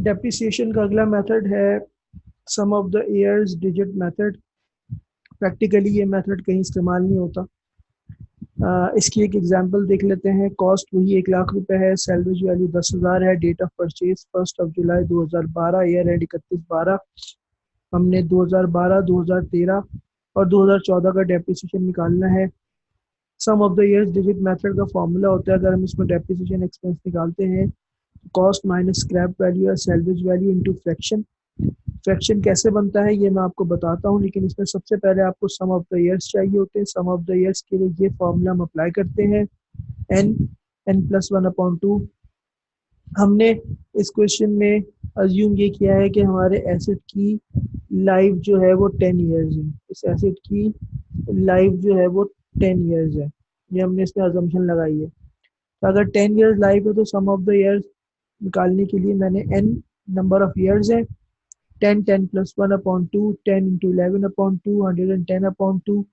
Depreciation का अगला method है sum of the years digit method. Practically ये मेथड कहीं इस्तेमाल नहीं होता। इसकी एक एग्जांपल देख लेते हैं। कॉस्ट वही 1,00,000 रुपए है, सैलरी वैल्यू 10,000 है, डेट ऑफ परचेज 1 जुलाई 2012, ईयर एंड 31/12। हमने 2012, 2013 और 2014 का डेप्रिसिएशन निकालना है। Sum of the years digit method का फॉर्मूला होता है, अगर हम इसमें डेप्रिसिएशन एक्सपेंस निकालते हैं, कॉस्ट माइनस स्क्रैप वैल्यू या salvage value into fraction. Fraction कैसे बनता है ये मैं आपको बताता हूँ, लेकिन इसमें सबसे पहले आपको सम ऑफ द ईयर्स चाहिए होते हैं। सम ऑफ द ईयर्स के लिए ये फॉर्मूला हम अप्लाई करते हैं, n+1/2। हमने इस क्वेश्चन में अज्यूम ये किया है कि हमारे एसेट की लाइफ जो है वो 10 ईयर्स है। इस एसेट की लाइफ जो है वो 10 ईयर्स है, ये हमने इसमें अजम्पशन लगाई है। तो अगर 10 ईयर्स लाइफ है तो सम ऑफ द ईयर्स निकालने के लिए मैंने n नंबर ऑफ ईयर्स है, 10 10+1/2, 10 × 11/2, 110/2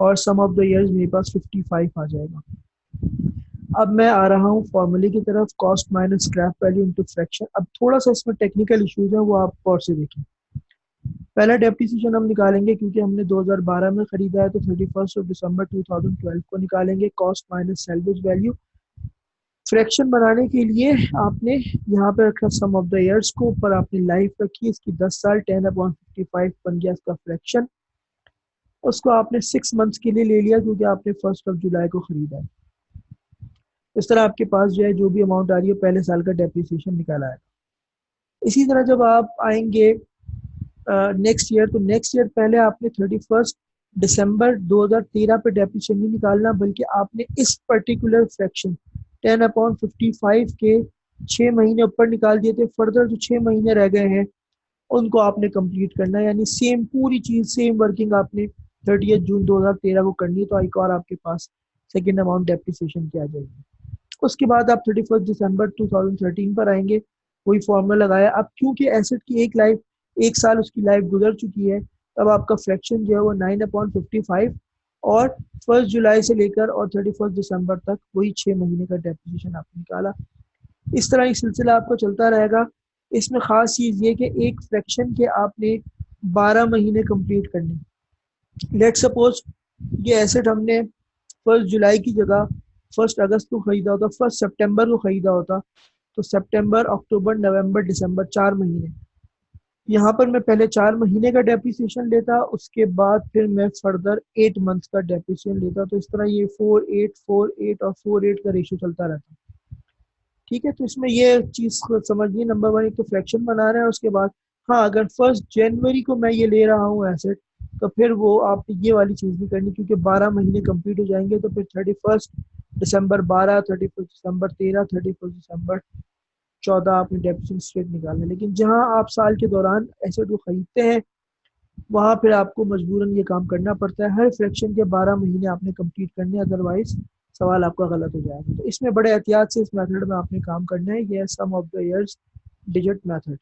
और सम ऑफ द ईयर्स मेरे पास 55 आ जाएगा। अब मैं आ रहा हूँ फॉर्मूले की तरफ, cost minus scrap value into fraction. अब थोड़ा सा इसमें टेक्निकल इश्यूज है, वो आप और से देखें। पहला डेप्रिसिएशन हम निकालेंगे, क्योंकि हमने 2012 में खरीदा है तो 31 दिसंबर 2012 को निकालेंगे, cost minus salvage value. Fraction बनाने के लिए आपने यहाँ पे रखा सम ऑफ द ईयर्स को, ऊपर आपने लाइफ रखी, इसकी 10 साल, 10/55 बन गया इसका फ्रैक्शन। उसको आपने 6 मंथ्स के लिए ले लिया, क्योंकि आपने 1 जुलाई को खरीदा है। इस तरह आपके पास जो है जो भी अमाउंट आ रही है पहले साल का डेप्रिसिएशन निकाला है। इसी तरह जब आप आएंगे नेक्स्ट ईयर, तो नेक्स्ट ईयर पहले आपने 31 दिसंबर 2013 पे डेप्रिसिएशन नहीं निकालना, बल्कि आपने इस पर्टिकुलर फ्रैक्शन 10/55 के 6 महीने ऊपर निकाल दिए थे। फर्दर जो 6 महीने रह गए हैं उनको आपने कंप्लीट करना है, यानी सेम पूरी चीज़, सेम वर्किंग आपने 30 जून 2013 को करनी है। तो एक और आपके पास सेकेंड अमाउंट डेप्रिसिएशन की आ जाएगी। उसके बाद आप 31 दिसंबर 2013 पर आएंगे, वही फॉर्मूला लगाया। अब क्योंकि एसेट की एक साल उसकी लाइफ गुजर चुकी है, तब आपका फ्रैक्शन जो है वो 9/55 और 1 जुलाई से लेकर और 31 दिसंबर तक वही 6 महीने का डेप्रिसिएशन आपने निकाला। इस तरह ये सिलसिला आपको चलता रहेगा। इसमें ख़ास चीज़ ये कि एक फ्रैक्शन के आपने 12 महीने कंप्लीट करने। लेट सपोज ये एसेट हमने 1 जुलाई की जगह 1 अगस्त को ख़रीदा होता, 1 सितंबर को ख़रीदा होता, तो सितंबर, अक्टूबर, नवंबर, दिसंबर 4 महीने। यहाँ पर मैं पहले 4 महीने का डेप्रिसिएशन लेता, उसके बाद फिर मैं फर्दर 8 मंथ्स का डेप्रिसिएशन लेता। तो इस तरह ये 4 8 4 8 और 4 8 का रेशियो चलता रहता। ठीक है, तो इसमें ये चीज़ समझिए, नंबर 1 एक तो फ्रैक्शन बना रहे हैं, उसके बाद हाँ अगर 1 जनवरी को मैं ये ले रहा हूँ एसेट, तो फिर वो आपने ये वाली चीज़ भी करनी, क्योंकि 12 महीने कंप्लीट हो जाएंगे। तो फिर 31 दिसंबर 12, 31 दिसंबर 13, 31 दिसंबर 14 आपने डेप्रिसिएशन स्ट्रेट निकालना है। लेकिन जहाँ आप साल के दौरान एसेट को खरीदते हैं वहाँ फिर आपको मजबूरन ये काम करना पड़ता है, हर फ्रैक्शन के 12 महीने आपने कंप्लीट करने, अदरवाइज सवाल आपका गलत हो जाएगा। तो इसमें बड़े एहतियात से इस मेथड में आपने काम करना है। यह sum of the years digit method.